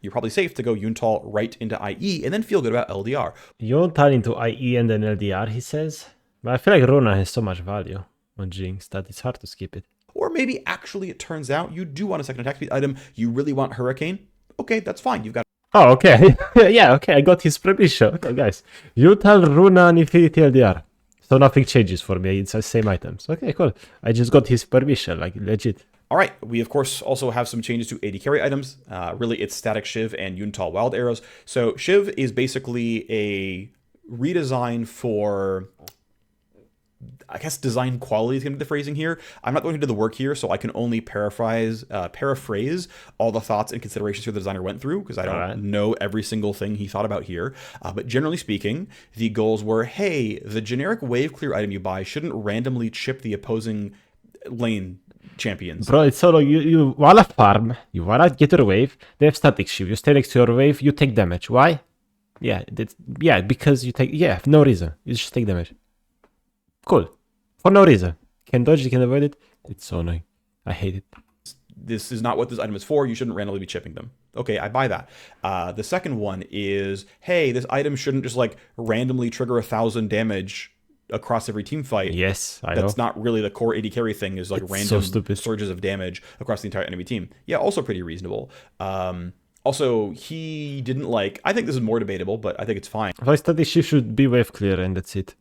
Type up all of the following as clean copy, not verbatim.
you're probably safe to go Yuntal right into IE and then feel good about LDR. Yuntal into IE and then LDR, he says. But I feel like Runa has so much value on Jinx that it's hard to skip it. Or maybe actually it turns out you do want a second attack speed item, you really want Hurricane. Okay, that's fine. You've got... Oh, okay. Yeah, okay, I got his permission. Okay, guys. Yuntal, Runa, and Infinity LDR. So nothing changes for me. It's the same items. Okay, cool. I just got his permission, like legit. All right, we of course also have some changes to AD carry items. Really, it's Statikk Shiv and Yuntal Wild Arrows. So Shiv is basically a redesign for, I guess, design quality is going to be the phrasing here. I'm not going to do the work here, so I can only paraphrase all the thoughts and considerations here the designer went through, because I don't know every single thing he thought about here. But generally speaking, the goals were, hey, the generic wave clear item you buy shouldn't randomly chip the opposing lane champions. Bro, it's solo. You wanna farm, you wanna get your wave, they have Statikk Shiv. You stay next to your wave, you take damage. Why? Yeah, because you take, no reason. You just take damage. Cool. For no reason. Can dodge, you can avoid it. It's so annoying. I hate it. This is not what this item is for. You shouldn't randomly be chipping them. Okay, I buy that. The second one is, hey, this item shouldn't just like randomly trigger 1,000 damage across every team fight. Yes, I know. That's not really the core AD carry thing, is like it's random surges of damage across the entire enemy team. Yeah, also pretty reasonable. Also, he didn't like, I think this is more debatable, but I think it's fine. I thought she should be wave clear and that's it.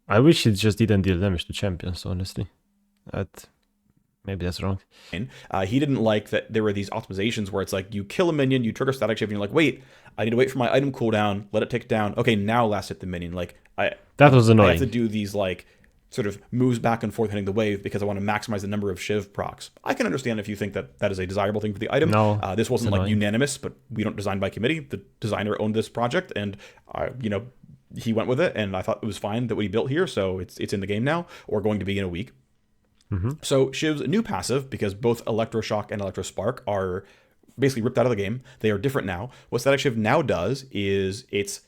I wish it just didn't deal damage to champions, honestly. Maybe that's wrong. He didn't like that there were these optimizations where it's like you kill a minion, you trigger Statikk Shiv, and you're like, wait, I need to wait for my item cooldown, let it tick down. Okay, now last hit the minion. Like that was annoying. I have to do these like sort of moves back and forth hitting the wave because I want to maximize the number of Shiv procs. I can understand if you think that that is a desirable thing for the item. No, this wasn't like unanimous, but we don't design by committee. The designer owned this project, and he went with it, and I thought it was fine that what he built here. So it's in the game now, or going to be in a week. So Shiv's new passive, because both Electroshock and Electrospark are basically ripped out of the game, they are different now. What Statikk Shiv now does is it's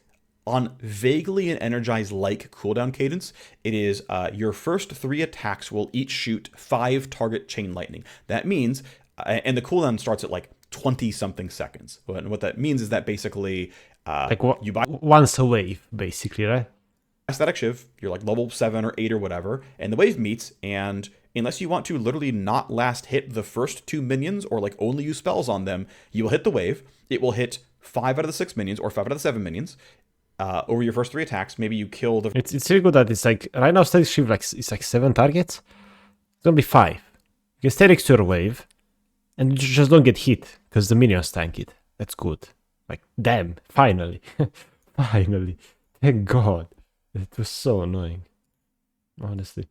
on vaguely an energized-like cooldown cadence. It is your first 3 attacks will each shoot 5 target chain lightning. That means, and the cooldown starts at like 20-something seconds. And what that means is that basically you buy once a wave, basically, right? Statikk Shiv, you're like level 7 or 8 or whatever, and the wave meets, and unless you want to literally not last hit the first 2 minions or like only use spells on them, you will hit the wave. It will hit 5 out of the 6 minions or 5 out of the 7 minions over your first 3 attacks. Maybe you kill the... It's really good that it's like, right now Statikk Shiv, like, it's like 7 targets. It's gonna be 5. You can stay next to your wave, and you just don't get hit, because the minions tank it. That's good. Like, damn, finally. Finally. Thank God. It was so annoying. Honestly.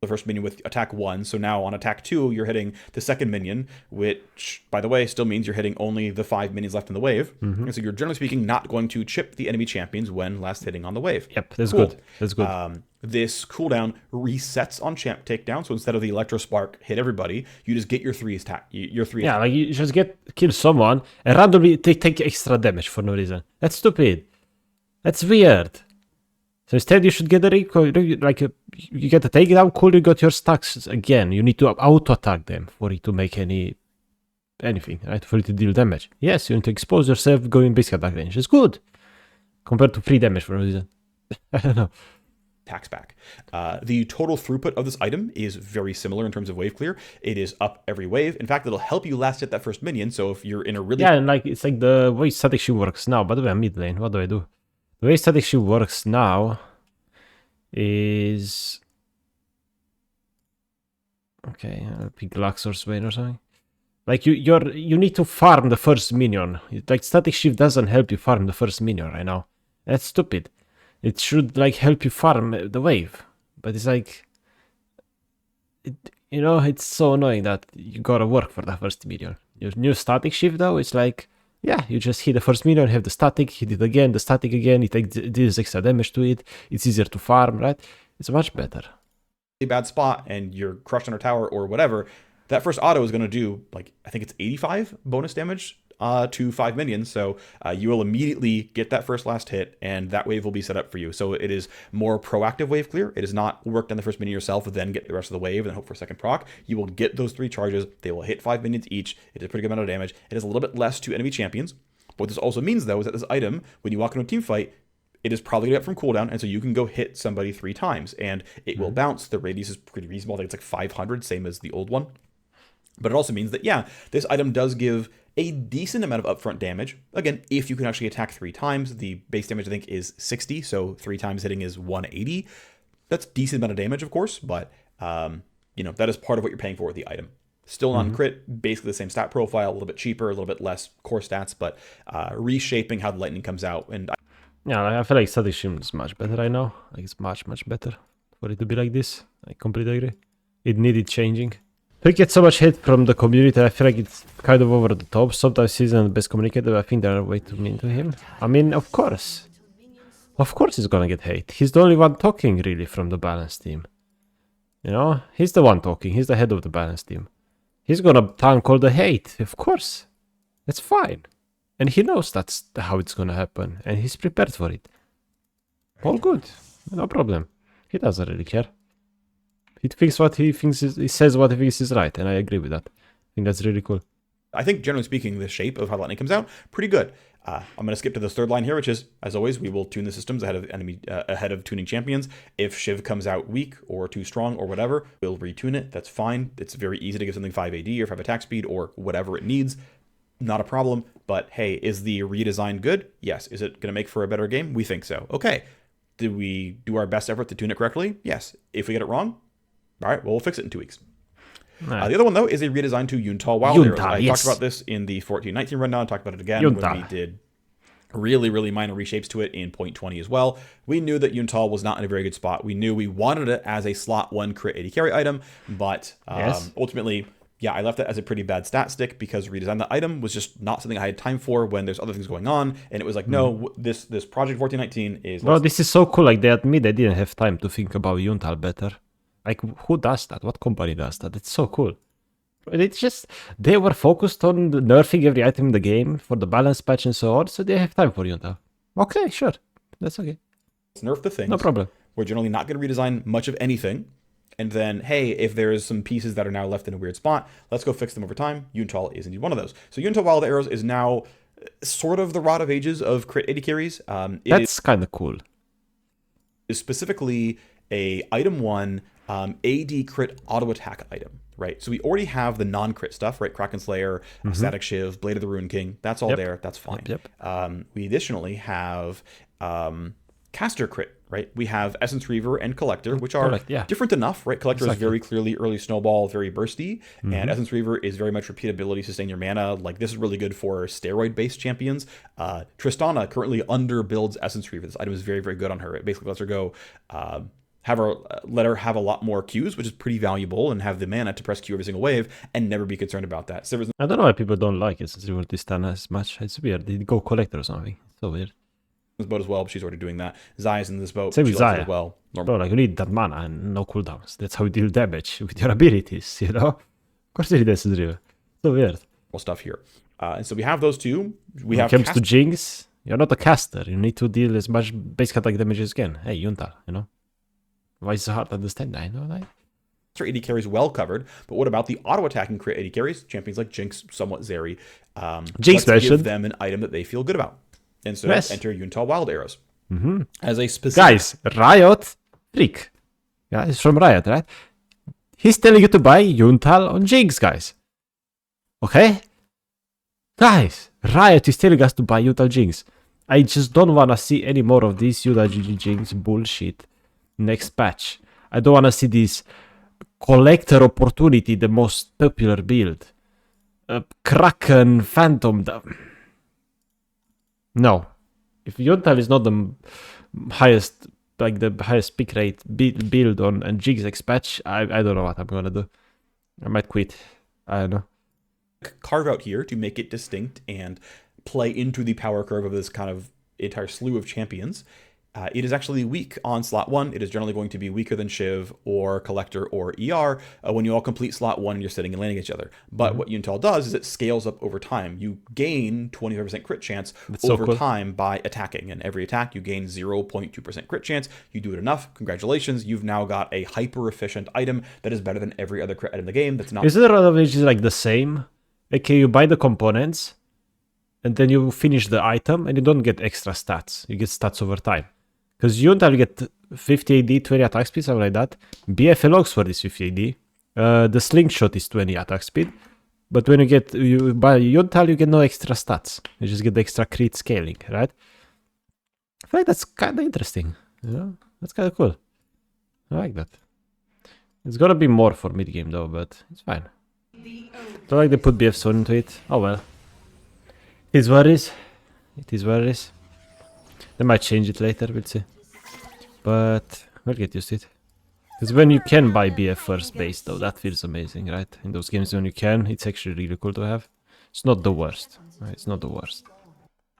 The first minion with attack 1, so now on attack 2 you're hitting the second minion, which by the way still means you're hitting only the 5 minions left in the wave, and so you're generally speaking not going to chip the enemy champions when last hitting on the wave. Yep, that's good. That's good. This cooldown resets on champ takedown, so instead of the Electrospark hit everybody, you just get your 3 attack. Yeah, like you just kill someone and randomly take extra damage for no reason. That's stupid. That's weird. So instead, you should get a recoil, like you get a takedown, cool, you got your stacks again. You need to auto-attack them for it to make anything, right? For it to deal damage. Yes, you need to expose yourself going basic attack range. It's good. Compared to free damage for no reason. I don't know. Attacks back. The total throughput of this item is very similar in terms of wave clear. It is up every wave. In fact, it'll help you last hit that first minion, so if you're in a really... Yeah, and like it's like the way Statikk Shiv works now. By the way, I'm mid lane. What do I do? The way Statikk Shiv works now is... Okay, I'll pick Luxor's Swain or something. Like, you need to farm the first minion. Like, Statikk Shiv doesn't help you farm the first minion right now. That's stupid. It should, like, help you farm the wave. But it's like... it's so annoying that you gotta work for the first minion. Your new Statikk Shiv, though, it's like... Yeah, you just hit the first minion, have the static, hit it again, the static again, it deals extra damage to it, it's easier to farm, right? It's much better. A bad spot and you're crushed on a tower or whatever, that first auto is going to do, like, I think it's 85 bonus damage to 5 minions, so you will immediately get that first last hit, and that wave will be set up for you. So it is more proactive wave clear. It is not work on the first minion yourself, then get the rest of the wave, and then hope for a second proc. You will get those 3 charges. They will hit 5 minions each. It is a pretty good amount of damage. It is a little bit less to enemy champions. What this also means, though, is that this item, when you walk into a team fight, it is probably going to get from cooldown, and so you can go hit somebody 3 times, and it will bounce. The radius is pretty reasonable. I think it's like 500, same as the old one. But it also means that, yeah, this item does give a decent amount of upfront damage. Again, if you can actually attack 3 times, the base damage, I think, is 60, so 3 times hitting is 180. That's a decent amount of damage, of course, but, that is part of what you're paying for with the item. Still on crit, basically the same stat profile, a little bit cheaper, a little bit less core stats, but reshaping how the lightning comes out. And yeah, I feel like Statikk is much better right now. Like, it's much, much better for it to be like this. I completely agree. It needed changing. Phreak gets so much hate from the community. I feel like it's kind of over the top. Sometimes he's not the best communicator. I think they're way too mean to him. I mean, of course. Of course he's gonna get hate. He's the only one talking, really, from the balance team. You know? He's the one talking. He's the head of the balance team. He's gonna tank all the hate. Of course. That's fine. And he knows that's how it's gonna happen. And he's prepared for it. All good. No problem. He doesn't really care. He thinks what he thinks he says what he thinks is right, and I agree with that. I think that's really cool. I think, generally speaking, the shape of how lightning comes out, pretty good. I'm going to skip to this third line here, which is, as always, we will tune the systems ahead of tuning champions. If Shiv comes out weak or too strong or whatever, we'll retune it. That's fine. It's very easy to give something 5 AD or 5 attack speed or whatever it needs. Not a problem. But hey, is the redesign good? Yes. Is it going to make for a better game? We think so. Okay. Did we do our best effort to tune it correctly? Yes. If we get it wrong, all right, well, we'll fix it in 2 weeks. Nice. The other one, though, is a redesign to Yuntal Wildarrows. I yes. talked about this in the 14-19 rundown. I talked about it again when we did really, really minor reshapes to it in 0.20 as well. We knew that Yuntal was not in a very good spot. We knew we wanted it as a slot 1 crit 80 carry item, but ultimately, yeah, I left it as a pretty bad stat stick because redesign the item was just not something I had time for when there's other things going on, and it was like, no, this project 14-19 is... Well, this is so cool. Like, they admit they didn't have time to think about Yuntal better. Like, who does that? What company does that? It's so cool. It's just, they were focused on nerfing every item in the game for the balance patch and so on, so they have time for Yuntal. Okay, sure. That's okay. Let's nerf the things. No problem. We're generally not going to redesign much of anything. And then, hey, if there's some pieces that are now left in a weird spot, let's go fix them over time. Yuntal is indeed one of those. So Yuntal Wildarrows is now sort of the Rod of Ages of crit 80 carries. That's kind of cool. Is specifically a item 1 AD crit auto attack item, right? So we already have the non-crit stuff, right? Kraken Slayer, Statikk Shiv, Blade of the Rune King. That's all there. That's fine. Yep. We additionally have caster crit, right? We have Essence Reaver and Collector, which are different enough, right? Collector is very clearly early snowball, very bursty, and Essence Reaver is very much repeatability, sustain your mana. Like, this is really good for steroid-based champions. Tristana currently underbuilds Essence Reaver. This item is very, very good on her. It basically lets her go... let her have a lot more Qs, which is pretty valuable, and have the mana to press Q every single wave and never be concerned about that. So I don't know why people don't like it since Tristana as much. It's weird. They go Collector or something. It's so weird. This boat as well, but she's already doing that. Zaya's in this boat. Same with Zaya as well. Bro, like, you need that mana and no cooldowns. That's how you deal damage with your abilities, you know? Of course you need Essence Reaver. So weird. Stuff here. And so we have those two. When it comes to Jinx, you're not a caster. You need to deal as much basic attack damage as you can. Hey, Yuntal, you know? Why is it hard to understand? I know that. 80 carries well covered, but what about the auto-attacking crit 80 carries? Champions like Jinx, somewhat Zeri. Jinx let's give them an item that they feel good about. And so enter Yuntal Wildarrows. As a specific... Guys, Riot, Phreak. Yeah, it's from Riot, right? He's telling you to buy Yuntal on Jinx, guys. Okay? Guys, Riot is telling us to buy Yuntal Jinx. I just don't want to see any more of this Yuntal Jinx bullshit. Next patch. I don't want to see this Collector Opportunity, the most popular build. Kraken Phantom. No. If Yuntal is not the highest, like the highest pick rate build on Jinx next patch, I don't know what I'm gonna do. I might quit. I don't know. Carve out here to make it distinct and play into the power curve of this kind of entire slew of champions it is actually weak on slot 1. It is generally going to be weaker than Shiv or Collector or ER when you all complete slot 1 and you're sitting and landing each other. But what Untal does is it scales up over time. You gain 25% crit chance over time by attacking. And every attack, you gain 0.2% crit chance. You do it enough. Congratulations. You've now got a hyper-efficient item that is better than every other crit item in the game. That's not... Isn't the run of it like the same? Okay, you buy the components, and then you finish the item, and you don't get extra stats. You get stats over time. Because you don't get 50 AD, 20 attack speed, something like that. BFL Oxford is 50 AD. The slingshot is 20 attack speed. But when you buy Yontal, you get no extra stats. You just get the extra crit scaling, right? I feel like that's kind of interesting. That's kind of cool. I like that. It's gonna be more for mid game though, but it's fine. Don't like they put BF Zone into it. Oh well. It is what it is. It is what it is. They might change it later, we'll see. But we'll get used to it. Because when you can buy BF first base though, that feels amazing, right? In those games when you can, it's actually really cool to have. It's not the worst. Right? It's not the worst.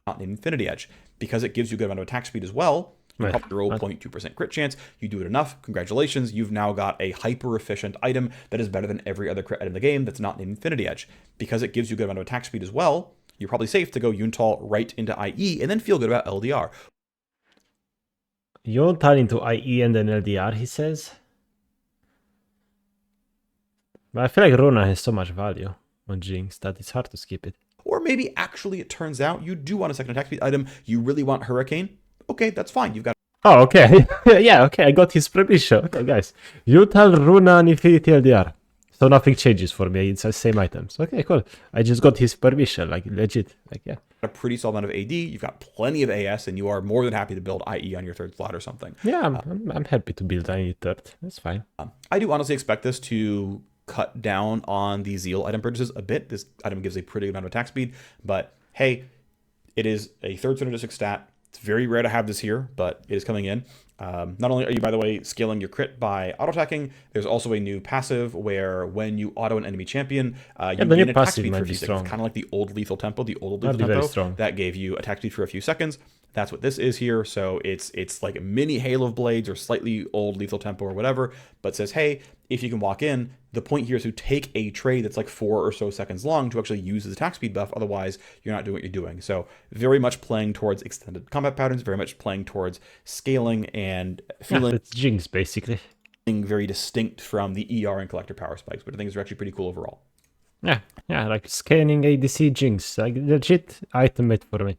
Not an Infinity Edge. Because it gives you a good amount of attack speed as well. You have 0.2% crit chance. You do it enough. Congratulations. You've now got a hyper-efficient item that is better than every other crit item in the game that's not an Infinity Edge. Because it gives you a good amount of attack speed as well, you're probably safe to go Yuntal right into IE and then feel good about LDR. Yuntal into IE and then LDR, he says. But I feel like Runa has so much value on Jinx that it's hard to skip it. Or maybe actually it turns out you do want a second attack speed item. You really want Hurricane. Okay, that's fine. You've got... Oh, okay. Yeah, okay. I got his permission. Okay, guys. Yuntal, Runa, and Infinity LDR. So nothing changes for me. It's the same items. Okay, cool. I just got his permission, like legit. Like, yeah. A pretty solid amount of AD. You've got plenty of AS, and you are more than happy to build IE on your third slot or something. Yeah, I'm happy to build IE third. That's fine. I do honestly expect this to cut down on the Zeal item purchases a bit. This item gives a pretty good amount of attack speed, but hey, it is a third synergistic stat. It's very rare to have this here, but it is coming in. Not only are you, by the way, scaling your crit by auto-attacking, there's also a new passive where when you auto an enemy champion, you gain attack speed for a few seconds. It's kind of like the old lethal tempo, that gave you attack speed for a few seconds. That's what this is here. So it's like a mini hail of blades or slightly old lethal tempo or whatever, but says, hey, if you can walk in, the point here is to take a trade that's like 4 or so seconds long to actually use this attack speed buff. Otherwise, you're not doing what you're doing. So very much playing towards extended combat patterns, very much playing towards scaling and feeling... It's Jinx, basically. Very distinct from the ER and Collector power spikes, but I think it's actually pretty cool overall. Yeah, like scanning ADC Jinx. Like legit item made for me.